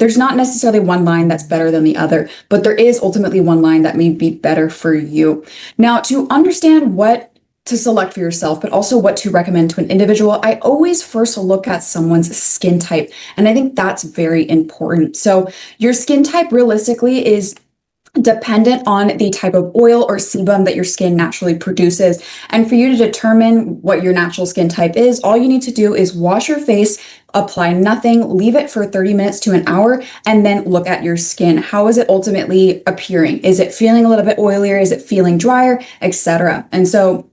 there's not necessarily one line that's better than the other, but there is ultimately one line that may be better for you. Now, to understand what to select for yourself, but also what to recommend to an individual, I always first look at someone's skin type. And I think that's very important. So your skin type realistically is dependent on the type of oil or sebum that your skin naturally produces. And for you to determine what your natural skin type is, all you need to do is wash your face, apply nothing, leave it for 30 minutes to an hour, and then look at your skin. How is it ultimately appearing? Is it feeling a little bit oilier? Is it feeling drier, etc.? And so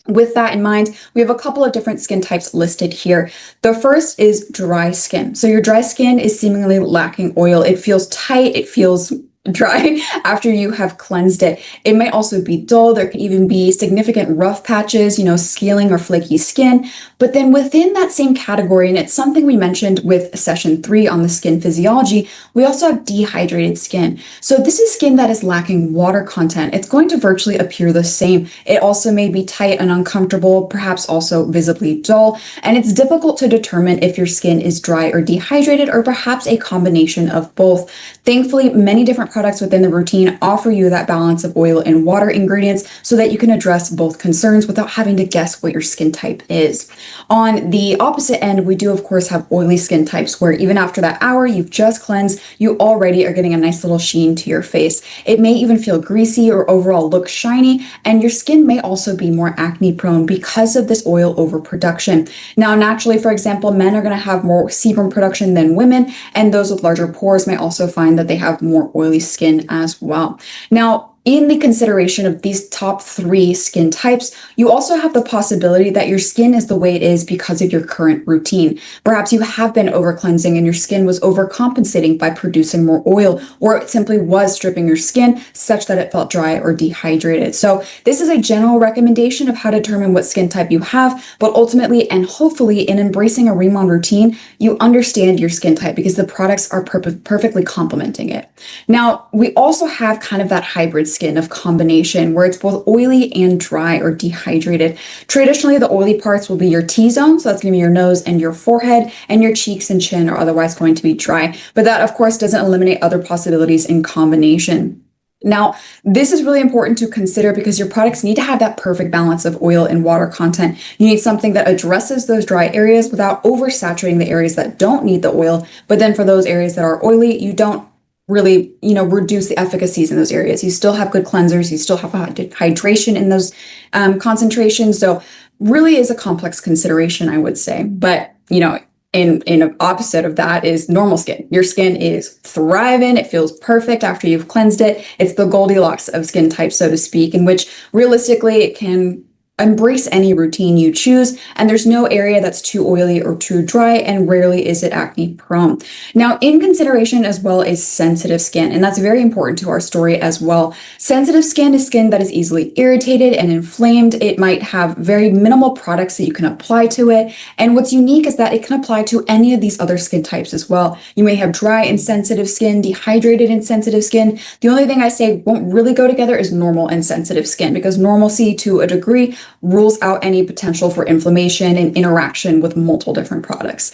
with that in mind, we have a couple of different skin types listed here. The first is dry skin. So your dry skin is seemingly lacking oil. It feels tight, it feels dry after you have cleansed it. It may also be dull. There can even be significant rough patches, scaling or flaky skin. But then within that same category, and it's something we mentioned with session 3 on the skin physiology, we also have dehydrated skin. So this is skin that is lacking water content. It's going to virtually appear the same. It also may be tight and uncomfortable, perhaps also visibly dull, and it's difficult to determine if your skin is dry or dehydrated, or perhaps a combination of both. Thankfully, many different products within the routine offer you that balance of oil and water ingredients so that you can address both concerns without having to guess what your skin type is. On the opposite end, we do of course have oily skin types where even after that hour you've just cleansed, you already are getting a nice little sheen to your face. It may even feel greasy or overall look shiny, and your skin may also be more acne prone because of this oil overproduction. Now, naturally, for example, men are going to have more sebum production than women, and those with larger pores may also find that they have more oily skin as well. Now, in the consideration of these top 3 skin types, you also have the possibility that your skin is the way it is because of your current routine. Perhaps you have been over cleansing and your skin was overcompensating by producing more oil, or it simply was stripping your skin such that it felt dry or dehydrated. So this is a general recommendation of how to determine what skin type you have, but ultimately and hopefully in embracing a RIMAN routine, you understand your skin type because the products are perfectly complementing it. Now, we also have kind of that hybrid skin of combination where it's both oily and dry or dehydrated. Traditionally, the oily parts will be your T-zone, so that's going to be your nose and your forehead, and your cheeks and chin are otherwise going to be dry. But that, of course, doesn't eliminate other possibilities in combination. Now, this is really important to consider because your products need to have that perfect balance of oil and water content. You need something that addresses those dry areas without oversaturating the areas that don't need the oil. But then for those areas that are oily, you don't really, reduce the efficacies in those areas. You still have good cleansers. You still have hydration in those concentrations. So really is a complex consideration, I would say. But, in an opposite of that is normal skin. Your skin is thriving. It feels perfect after you've cleansed it. It's the Goldilocks of skin types, so to speak, in which realistically it can embrace any routine you choose, and there's no area that's too oily or too dry, and rarely is it acne prone. Now, in consideration as well is sensitive skin, and that's very important to our story as well. Sensitive skin is skin that is easily irritated and inflamed. It might have very minimal products that you can apply to it, and what's unique is that it can apply to any of these other skin types as well. You may have dry and sensitive skin, dehydrated and sensitive skin. The only thing I say won't really go together is normal and sensitive skin, because normalcy to a degree rules out any potential for inflammation and interaction with multiple different products.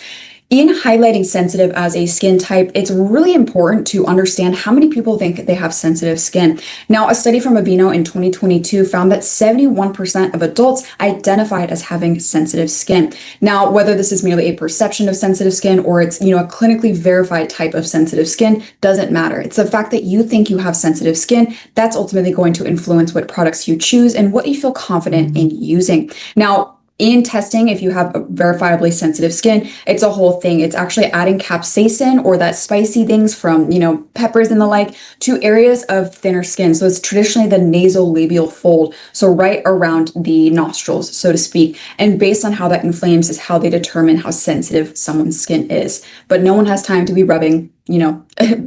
In highlighting sensitive as a skin type, it's really important to understand how many people think they have sensitive skin. Now, a study from Aveeno in 2022 found that 71% of adults identified as having sensitive skin. Now, whether this is merely a perception of sensitive skin or it's, a clinically verified type of sensitive skin doesn't matter. It's the fact that you think you have sensitive skin that's ultimately going to influence what products you choose and what you feel confident in using. Now, in testing, if you have verifiably sensitive skin, it's a whole thing. It's actually adding capsaicin or that spicy things from, peppers and the like to areas of thinner skin. So it's traditionally the nasolabial fold. So right around the nostrils, so to speak. And based on how that inflames is how they determine how sensitive someone's skin is. But no one has time to be rubbing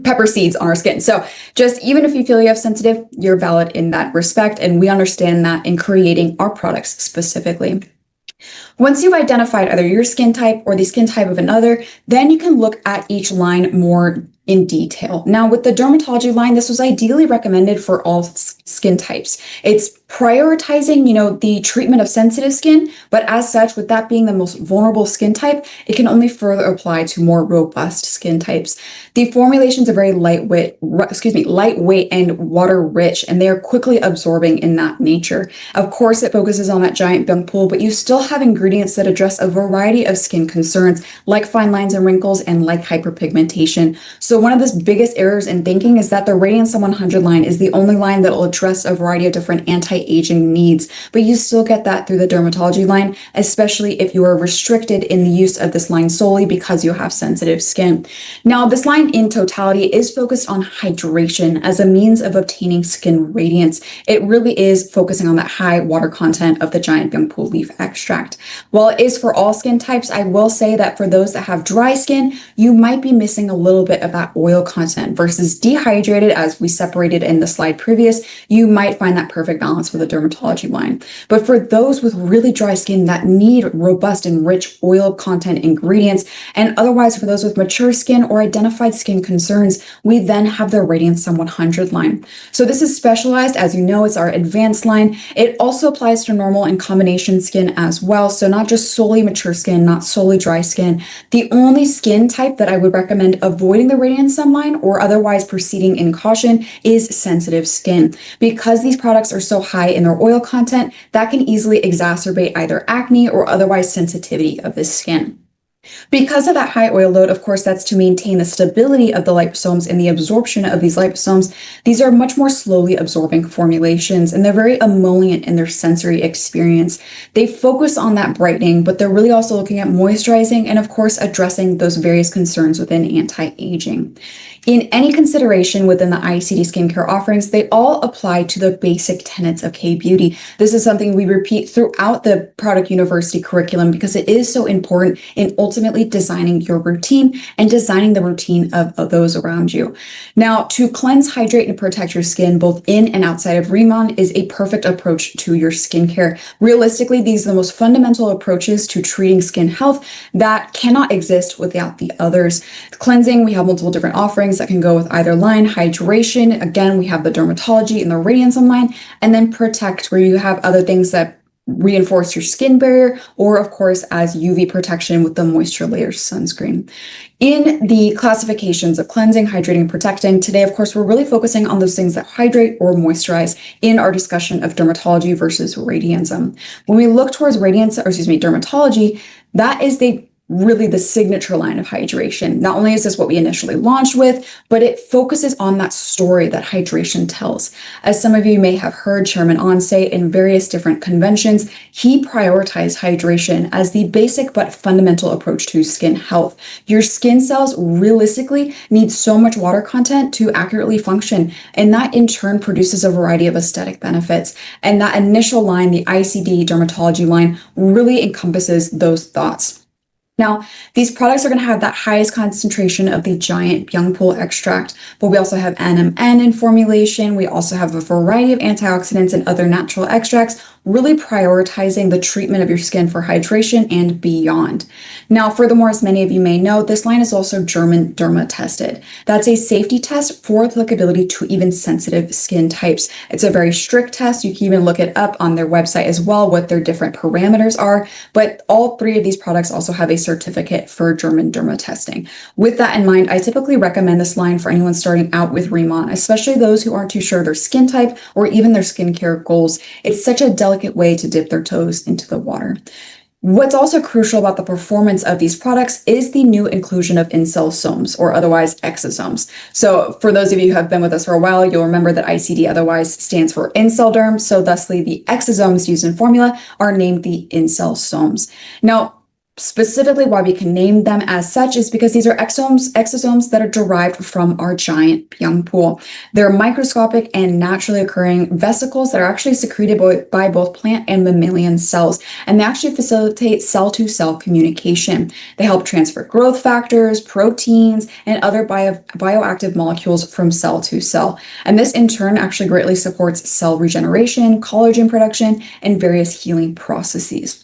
pepper seeds on our skin. So just even if you feel you have sensitive, you're valid in that respect. And we understand that in creating our products specifically. Once you've identified either your skin type or the skin type of another, then you can look at each line more in detail. Now, with the dermatology line, this was ideally recommended for all skin types. It's prioritizing, the treatment of sensitive skin, but as such, with that being the most vulnerable skin type, it can only further apply to more robust skin types. The formulations are very lightweight and water rich, and they are quickly absorbing in that nature. Of course, it focuses on that giant bump pool, but you still have ingredients that address a variety of skin concerns, like fine lines and wrinkles and like hyperpigmentation. So one of the biggest errors in thinking is that the Radiansome 100 line is the only line that will address a variety of different anti-aging needs, but you still get that through the dermatology line, especially if you are restricted in the use of this line solely because you have sensitive skin. Now, this line in totality is focused on hydration as a means of obtaining skin radiance. It really is focusing on that high water content of the giant young pool leaf extract. While it is for all skin types, I will say that for those that have dry skin, you might be missing a little bit of that oil content versus dehydrated, as we separated in the slide previous. You might find that perfect balance with a dermatology line. But for those with really dry skin that need robust and rich oil content ingredients, and otherwise for those with mature skin or identified skin concerns, we then have the Radiansome 100 line. So this is specialized, as you know, it's our advanced line. It also applies to normal and combination skin as well. So not just solely mature skin, not solely dry skin. The only skin type that I would recommend avoiding the Radiansome line or otherwise proceeding in caution is sensitive skin. Because these products are so high in their oil content, that can easily exacerbate either acne or otherwise sensitivity of the skin. Because of that high oil load, of course, that's to maintain the stability of the liposomes and the absorption of these liposomes. These are much more slowly absorbing formulations, and they're very emollient in their sensory experience. They focus on that brightening, but they're really also looking at moisturizing and, of course, addressing those various concerns within anti-aging. In any consideration within the ICD skincare offerings, they all apply to the basic tenets of K-beauty. This is something we repeat throughout the product university curriculum because it is so important in ultimately designing your routine and designing the routine of those around you. Now, to cleanse, hydrate, and protect your skin both in and outside of RIMAN is a perfect approach to your skincare. Realistically, these are the most fundamental approaches to treating skin health that cannot exist without the others. Cleansing, we have multiple different offerings that can go with either line. Hydration, again, we have the dermatology and the Radiansome line, and then protect, where you have other things that reinforce your skin barrier, or of course as UV protection with the moisture layer sunscreen. In the classifications of cleansing, hydrating, protecting, today, of course, we're really focusing on those things that hydrate or moisturize in our discussion of dermatology versus Radiansome. When we look towards dermatology, that is really the signature line of hydration. Not only is this what we initially launched with, but it focuses on that story that hydration tells. As some of you may have heard Chairman Ahn say in various different conventions, he prioritized hydration as the basic but fundamental approach to skin health. Your skin cells realistically need so much water content to accurately function, and that in turn produces a variety of aesthetic benefits. And that initial line, the ICD dermatology line, really encompasses those thoughts. Now, these products are going to have that highest concentration of the giant young pool extract, but we also have NMN in formulation. We also have a variety of antioxidants and other natural extracts, really prioritizing the treatment of your skin for hydration and beyond. Now, furthermore, as many of you may know, this line is also German derma tested. That's a safety test for applicability to even sensitive skin types. It's a very strict test. You can even look it up on their website as well, what their different parameters are. But all three of these products also have a certificate for German derma testing. With that in mind, I typically recommend this line for anyone starting out with RIMAN, especially those who aren't too sure their skin type or even their skincare goals. It's such a delicate way to dip their toes into the water. What's also crucial about the performance of these products is the new inclusion of incelsomes, or otherwise exosomes. So for those of you who have been with us for a while, you'll remember that ICD otherwise stands for incelderm. So thusly, the exosomes used in formula are named the incelsomes. Now, specifically why we can name them as such is because these are exosomes that are derived from our giant young pool. They're microscopic and naturally occurring vesicles that are actually secreted by both plant and mammalian cells, and they actually facilitate cell-to-cell communication. They help transfer growth factors, proteins, and other bioactive molecules from cell to cell. And this in turn actually greatly supports cell regeneration, collagen production, and various healing processes.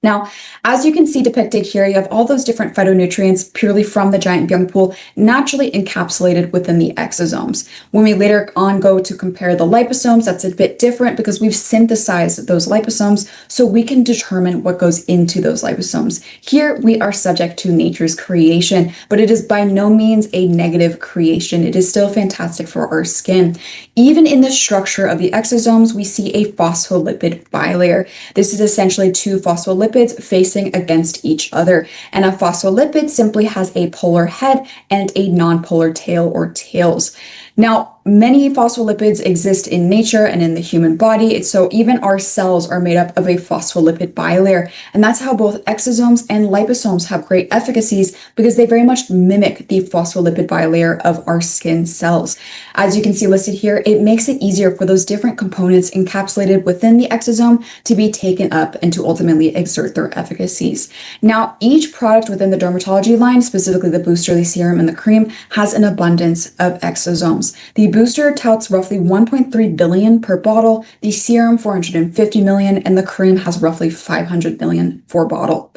Now, as you can see depicted here, you have all those different phytonutrients purely from the giant young pool naturally encapsulated within the exosomes. When we later on go to compare the liposomes, that's a bit different because we've synthesized those liposomes so we can determine what goes into those liposomes. Here, we are subject to nature's creation, but it is by no means a negative creation. It is still fantastic for our skin. Even in the structure of the exosomes, we see a phospholipid bilayer. This is essentially two phospholipids facing against each other. And a phospholipid simply has a polar head and a nonpolar tail or tails. Now, many phospholipids exist in nature and in the human body, so even our cells are made up of a phospholipid bilayer, and that's how both exosomes and liposomes have great efficacies because they very much mimic the phospholipid bilayer of our skin cells. As you can see listed here, it makes it easier for those different components encapsulated within the exosome to be taken up and to ultimately exert their efficacies. Now, each product within the dermatology line, specifically the booster, the serum, and the cream, has an abundance of exosomes. The booster touts roughly 1.3 billion per bottle, the serum 450 million, and the cream has roughly 500 million per bottle.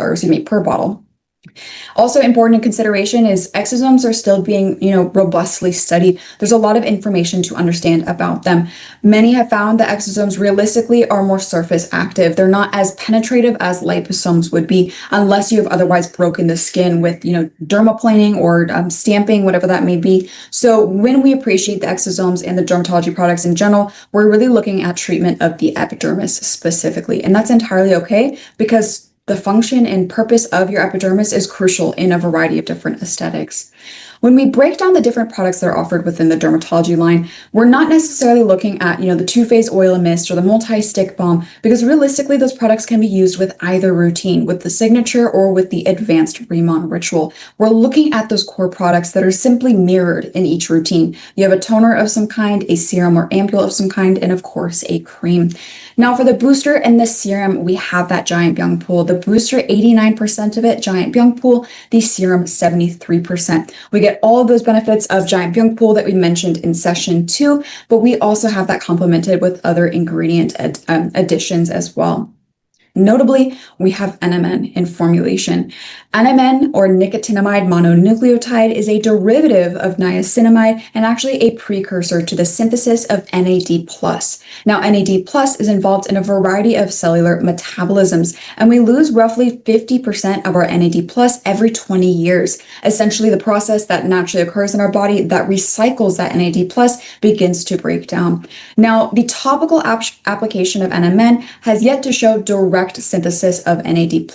Also important in consideration is exosomes are still being, robustly studied. There's a lot of information to understand about them. Many have found that exosomes realistically are more surface active. They're not as penetrative as liposomes would be unless you have otherwise broken the skin with, dermaplaning or stamping, whatever that may be. So when we appreciate the exosomes and the dermatology products in general, we're really looking at treatment of the epidermis specifically. And that's entirely okay because the function and purpose of your epidermis is crucial in a variety of different aesthetics. When we break down the different products that are offered within the dermatology line, we're not necessarily looking at, the two-phase oil and mist or the multi-stick balm, because realistically, those products can be used with either routine, with the signature or with the advanced RIMAN ritual. We're looking at those core products that are simply mirrored in each routine. You have a toner of some kind, a serum or ampule of some kind, and of course, a cream. Now for the booster and the serum, we have that giant young pool. The booster, 89% of it, giant young pool, the serum, 73%. We get all of those benefits of giant young pool that we mentioned in session 2, but we also have that complemented with other ingredient additions as well. Notably, we have NMN in formulation. NMN, or nicotinamide mononucleotide, is a derivative of niacinamide and actually a precursor to the synthesis of NAD+. Now, NAD+ is involved in a variety of cellular metabolisms, and we lose roughly 50% of our NAD+ every 20 years. Essentially, the process that naturally occurs in our body that recycles that NAD+ begins to break down. Now, the topical application of NMN has yet to show direct synthesis of NAD+,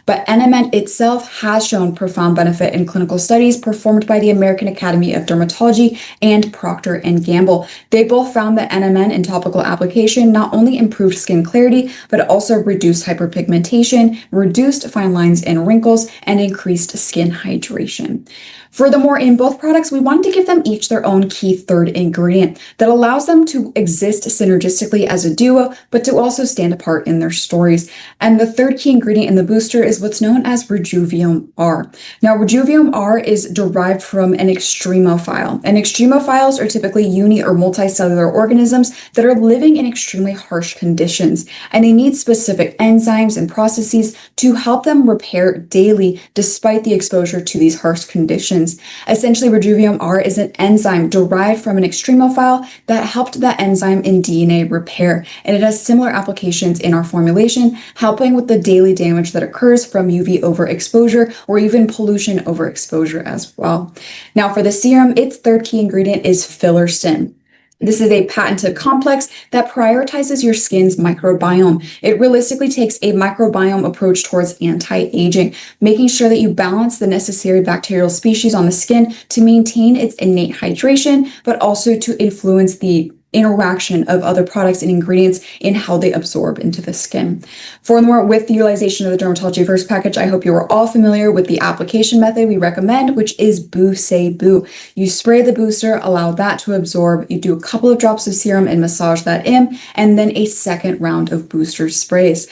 but NMN itself has shown profound benefit in clinical studies performed by the American Academy of Dermatology and Procter & Gamble. They both found that NMN in topical application not only improved skin clarity, but also reduced hyperpigmentation, reduced fine lines and wrinkles, and increased skin hydration. Furthermore, in both products, we wanted to give them each their own key third ingredient that allows them to exist synergistically as a duo, but to also stand apart in their stories. And the third key ingredient in the booster is what's known as Rejuvium R. Now, Rejuvium R is derived from an extremophile. And extremophiles are typically uni or multicellular organisms that are living in extremely harsh conditions, and they need specific enzymes and processes to help them repair daily despite the exposure to these harsh conditions. Essentially, Rejuvium R is an enzyme derived from an extremophile that helped that enzyme in DNA repair, and it has similar applications in our formulation, helping with the daily damage that occurs from UV overexposure or even pollution overexposure as well. Now, for the serum, its third key ingredient is Filerstin. This is a patented complex that prioritizes your skin's microbiome. It realistically takes a microbiome approach towards anti-aging, making sure that you balance the necessary bacterial species on the skin to maintain its innate hydration, but also to influence the interaction of other products and ingredients in how they absorb into the skin. Furthermore, with the utilization of the Dermatology First package, I hope you are all familiar with the application method we recommend, which is Boo Say Boo. You spray the booster, allow that to absorb, you do a couple of drops of serum and massage that in, and then a second round of booster sprays.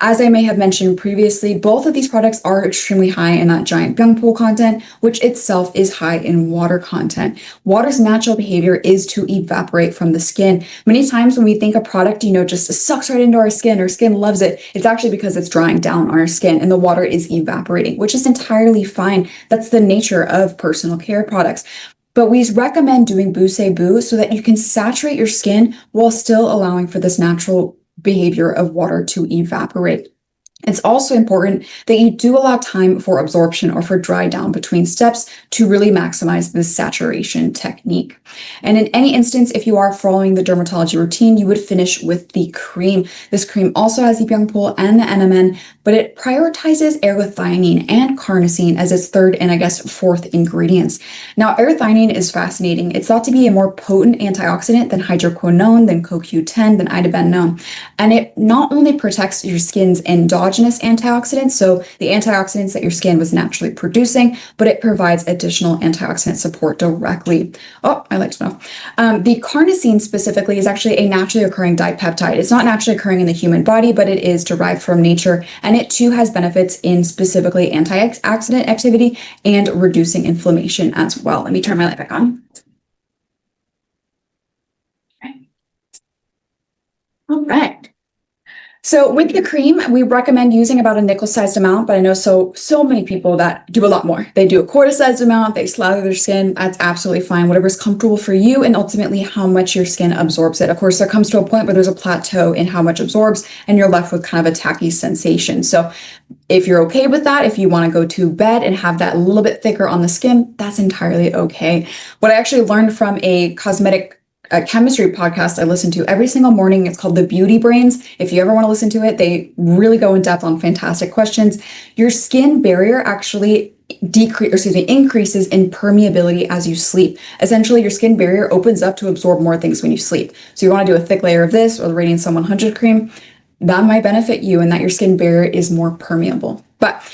As I may have mentioned previously, both of these products are extremely high in that giant byung pool content, which itself is high in water content. Water's natural behavior is to evaporate from the skin. Many times when we think a product, just sucks right into our skin loves it, it's actually because it's drying down on our skin and the water is evaporating, which is entirely fine. That's the nature of personal care products. But we recommend doing Boo so that you can saturate your skin while still allowing for this natural behavior of water to evaporate. It's also important that you do allow time for absorption or for dry down between steps to really maximize this saturation technique. And in any instance, if you are following the dermatology routine, you would finish with the cream. This cream also has the byung pool and the NMN, but it prioritizes erythionine and carnosine as its third and fourth ingredients. Now, erythionine is fascinating. It's thought to be a more potent antioxidant than hydroquinone, than CoQ10, than idabenone. And it not only protects your skin's endogenous antioxidants, so the antioxidants that your skin was naturally producing, but it provides additional antioxidant support directly. Oh, I like to know. The carnosine specifically is actually a naturally occurring dipeptide. It's not naturally occurring in the human body, but it is derived from nature, and it too has benefits in specifically antioxidant activity and reducing inflammation as well. Let me turn my light back on. Okay. All right. So with the cream, we recommend using about a nickel-sized amount, but I know so many people that do a lot more. They do a quarter-sized amount, they slather their skin. That's absolutely fine. Whatever's comfortable for you and ultimately how much your skin absorbs it. Of course, there comes to a point where there's a plateau in how much absorbs and you're left with kind of a tacky sensation. So if you're okay with that, if you want to go to bed and have that a little bit thicker on the skin, that's entirely okay. What I actually learned from a chemistry podcast I listen to every single morning. It's called The Beauty Brains. If you ever want to listen to it, they really go in depth on fantastic questions. Your skin barrier actually increases in permeability as you sleep. Essentially, your skin barrier opens up to absorb more things when you sleep. So you want to do a thick layer of this or the Radiansome 100 cream. That might benefit you in that your skin barrier is more permeable. But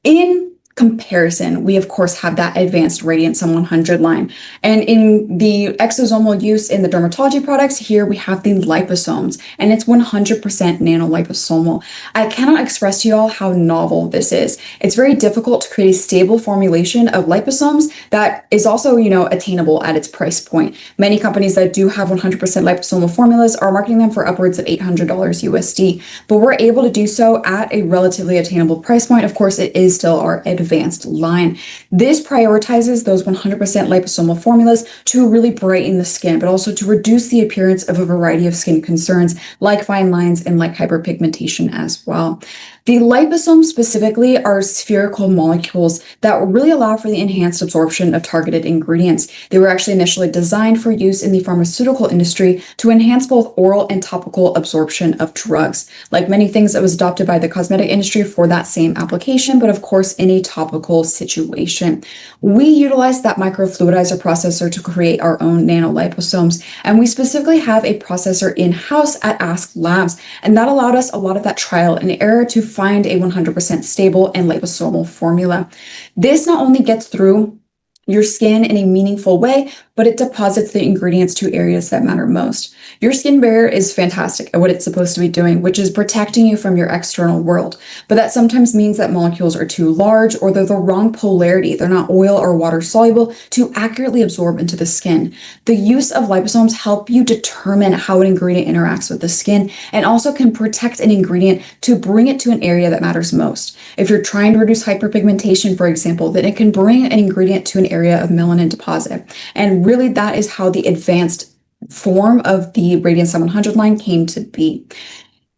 in comparison, we of course have that advanced Radiansome 100 line. And in the exosomal use in the dermatology products, here we have the liposomes, and it's 100% nanoliposomal. I cannot express to y'all how novel this is. It's very difficult to create a stable formulation of liposomes that is also, attainable at its price point. Many companies that do have 100% liposomal formulas are marketing them for upwards of $800 USD, but we're able to do so at a relatively attainable price point. Of course, it is still our advanced line. This prioritizes those 100% liposomal formulas to really brighten the skin, but also to reduce the appearance of a variety of skin concerns like fine lines and like hyperpigmentation as well. The liposomes specifically are spherical molecules that really allow for the enhanced absorption of targeted ingredients. They were actually initially designed for use in the pharmaceutical industry to enhance both oral and topical absorption of drugs. Like many things, it was adopted by the cosmetic industry for that same application, but of course in a topical situation. We utilize that microfluidizer processor to create our own nanoliposomes, and we specifically have a processor in-house at Ask Labs, and that allowed us a lot of that trial and error to find a 100% stable and liposomal formula. This not only gets through your skin in a meaningful way, but it deposits the ingredients to areas that matter most. Your skin barrier is fantastic at what it's supposed to be doing, which is protecting you from your external world. But that sometimes means that molecules are too large or they're the wrong polarity. They're not oil or water soluble to accurately absorb into the skin. The use of liposomes help you determine how an ingredient interacts with the skin and also can protect an ingredient to bring it to an area that matters most. If you're trying to reduce hyperpigmentation, for example, then it can bring an ingredient to an area of melanin deposit. And really, that is how the advanced form of the Radiansome 100 line came to be.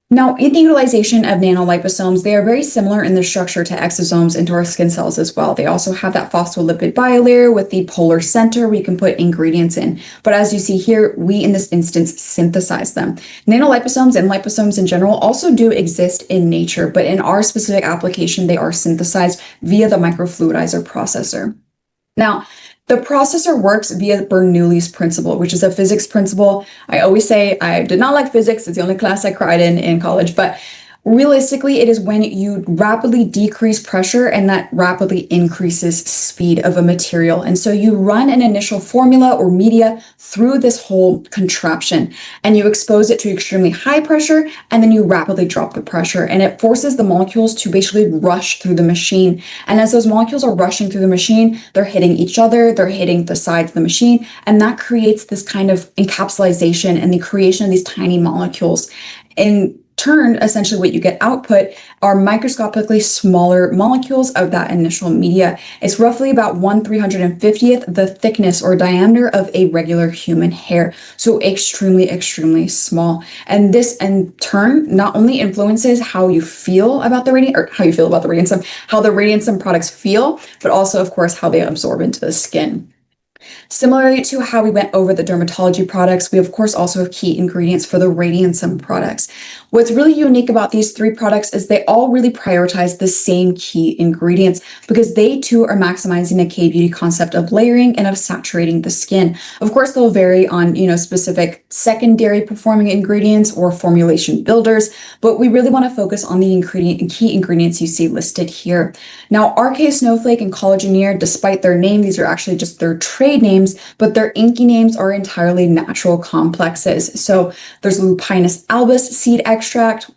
Now, in the utilization of nanoliposomes, they are very similar in their structure to exosomes and to our skin cells as well. They also have that phospholipid bilayer with the polar center where you can put ingredients in. But as you see here, we in this instance synthesize them. Nanoliposomes and liposomes in general also do exist in nature, but in our specific application, they are synthesized via the microfluidizer processor. Now, the processor works via Bernoulli's principle, which is a physics principle. I always say I did not like physics. It's the only class I cried in college, but Realistically, it is when you rapidly decrease pressure and that rapidly increases speed of a material. And so you run an initial formula or media through this whole contraption and you expose it to extremely high pressure, and then you rapidly drop the pressure, and it forces the molecules to basically rush through the machine. And as those molecules are rushing through the machine, they're hitting each other, they're hitting the sides of the machine, and that creates this kind of encapsulation and the creation of these tiny molecules. In turn, essentially what you get output are microscopically smaller molecules of that initial media. It's roughly about 1/350th the thickness or diameter of a regular human hair. So extremely, extremely small. And this in turn not only influences how you feel about the radiansome, how the radiansome products feel, but also of course how they absorb into the skin. Similarly to how we went over the dermatology products, we of course also have key ingredients for the Radiansome products. What's really unique about these three products is they all really prioritize the same key ingredients because they too are maximizing the K-beauty concept of layering and of saturating the skin. Of course, they'll vary on, specific secondary performing ingredients or formulation builders, but we really want to focus on the key ingredients you see listed here. Now, RK Snowflake and Collagenere, despite their name, these are actually just their trade names, but their inky names are entirely natural complexes. So there's Lupinus albus seed extract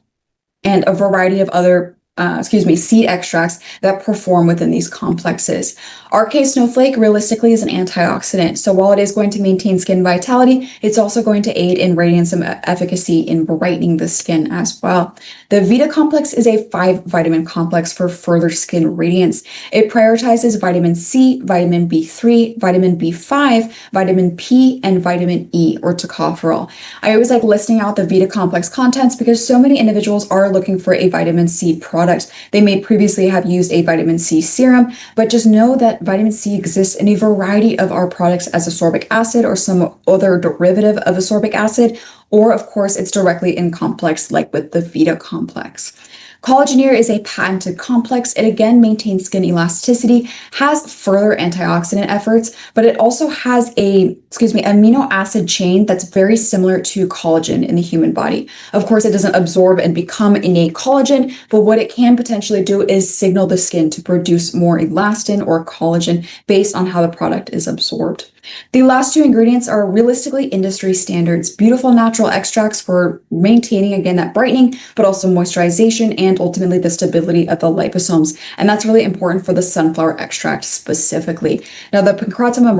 and a variety of other seed extracts that perform within these complexes. RK Snowflake realistically is an antioxidant. So while it is going to maintain skin vitality, it's also going to aid in Radiansome efficacy in brightening the skin as well. The Vita complex is a 5-vitamin complex for further skin radiance. It prioritizes vitamin C, vitamin B3, vitamin B5, vitamin P, and vitamin E or tocopherol. I always like listing out the Vita complex contents because so many individuals are looking for a vitamin C product. They may previously have used a vitamin C serum, but just know that vitamin C exists in a variety of our products as ascorbic acid or some other derivative of ascorbic acid, or of course it's directly in complex like with the Vita complex. Collagenere is a patented complex. It again maintains skin elasticity, has further antioxidant efforts, but it also has amino acid chain that's very similar to collagen in the human body. Of course, it doesn't absorb and become innate collagen, but what it can potentially do is signal the skin to produce more elastin or collagen based on how the product is absorbed. The last two ingredients are realistically industry standards, beautiful natural extracts for maintaining, again, that brightening, but also moisturization and ultimately the stability of the liposomes. And that's really important for the sunflower extract specifically. Now, the Pancratumum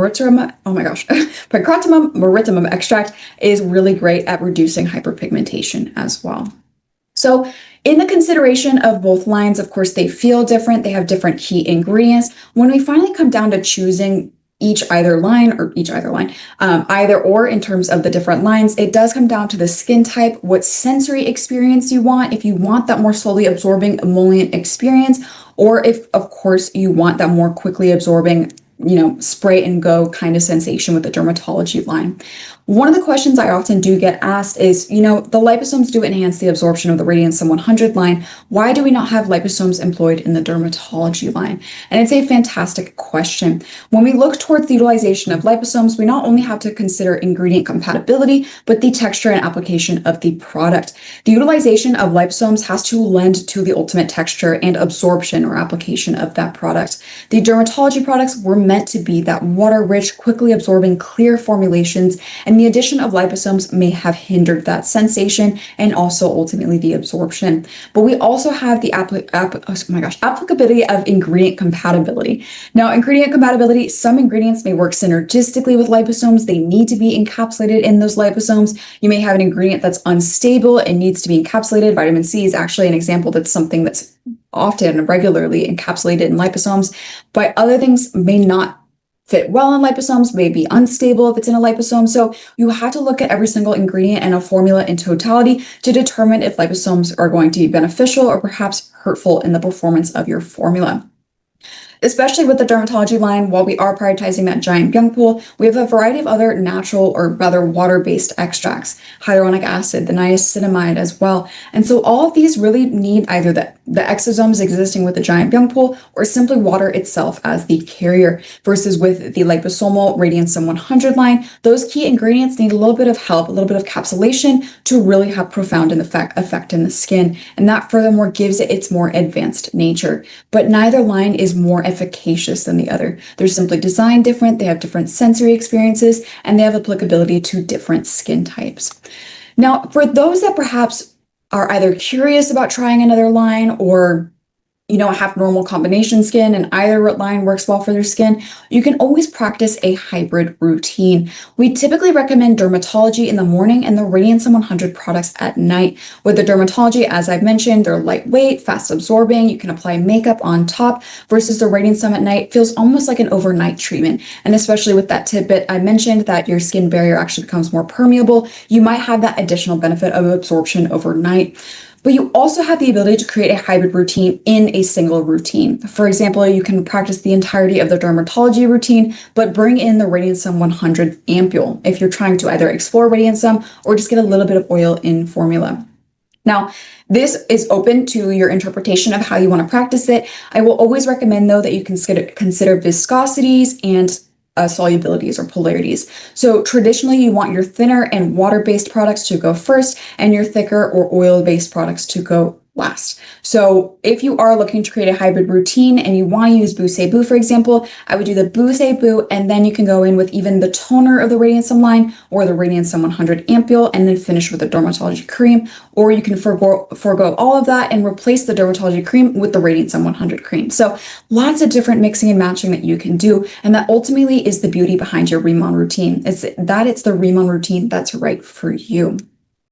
marittimum extract is really great at reducing hyperpigmentation as well. So in the consideration of both lines, of course, they feel different. They have different key ingredients. When we finally come down to choosing either or in terms of the different lines, it does come down to the skin type, what sensory experience you want, if you want that more slowly absorbing emollient experience, or if, of course, you want that more quickly absorbing spray and go kind of sensation with the dermatology line. One of the questions I often do get asked is, the liposomes do enhance the absorption of the Radiansome 100 line. Why do we not have liposomes employed in the dermatology line? And it's a fantastic question. When we look towards the utilization of liposomes, we not only have to consider ingredient compatibility, but the texture and application of the product. The utilization of liposomes has to lend to the ultimate texture and absorption or application of that product. The dermatology products were meant to be that water-rich, quickly absorbing, clear formulations, and the addition of liposomes may have hindered that sensation and also ultimately the absorption. But we also have the applicability of ingredient compatibility. Now, ingredient compatibility, some ingredients may work synergistically with liposomes. They need to be encapsulated in those liposomes. You may have an ingredient that's unstable and needs to be encapsulated. Vitamin C is actually an example that's something that's often regularly encapsulated in liposomes, but other things may not fit well in liposomes, may be unstable if it's in a liposome. So you have to look at every single ingredient and a formula in totality to determine if liposomes are going to be beneficial or perhaps hurtful in the performance of your formula. Especially with the dermatology line, while we are prioritizing that giant young pool, we have a variety of other natural or rather water-based extracts, hyaluronic acid, the niacinamide as well. And so all of these really need either the the exosomes existing with the giant young pool, or simply water itself as the carrier. Versus with the liposomal Radiansome 100 line, those key ingredients need a little bit of help, a little bit of capsulation to really have profound effect in the skin. And that furthermore gives it its more advanced nature. But neither line is more efficacious than the other. They're simply designed different, they have different sensory experiences, and they have applicability to different skin types. Now, for those that perhaps are either curious about trying another line or have normal combination skin and either line works well for their skin, you can always practice a hybrid routine. We typically recommend Dermatology in the morning and the Radiansome 100 products at night. With the Dermatology, as I've mentioned, they're lightweight, fast absorbing, you can apply makeup on top, versus the Radiansome at night feels almost like an overnight treatment. And especially with that tidbit I mentioned that your skin barrier actually becomes more permeable, you might have that additional benefit of absorption overnight. But you also have the ability to create a hybrid routine in a single routine. For example, you can practice the entirety of the Dermatology routine, but bring in the Radiansome 100 ampule if you're trying to either explore Radiansome or just get a little bit of oil in formula. Now, this is open to your interpretation of how you want to practice it. I will always recommend, though, that you consider viscosities and solubilities or polarities. So traditionally you want your thinner and water-based products to go first and your thicker or oil-based products to go last. So if you are looking to create a hybrid routine and you want to use Bousei-Boo, for example, I would do the Bousei-Boo and then you can go in with even the toner of the Radiansome line or the Radiansome 100 ampule and then finish with the Dermatology cream, or you can forego all of that and replace the Dermatology cream with the Radiansome 100 cream. So lots of different mixing and matching that you can do, and that ultimately is the beauty behind your RIMAN routine. It's the RIMAN routine that's right for you.